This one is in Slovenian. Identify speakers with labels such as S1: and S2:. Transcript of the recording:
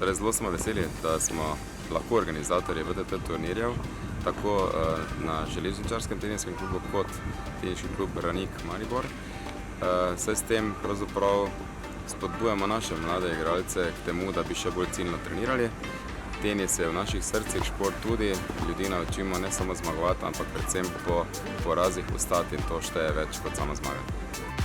S1: Torej, zelo smo veseli, da smo lahko organizatorji VTT turnirjev, tako na železničarskem teniskem klubu kot teniški klub Branik Maribor. Saj s tem pravzaprav spodbujamo naše mlade igralce k temu, da bi še bolj ciljno trenirali. Tenis je v naših srcih, šport tudi, ljudi naučimo ne samo zmagovati, ampak predvsem po porazih ostati in to šteje več kot sama zmaga.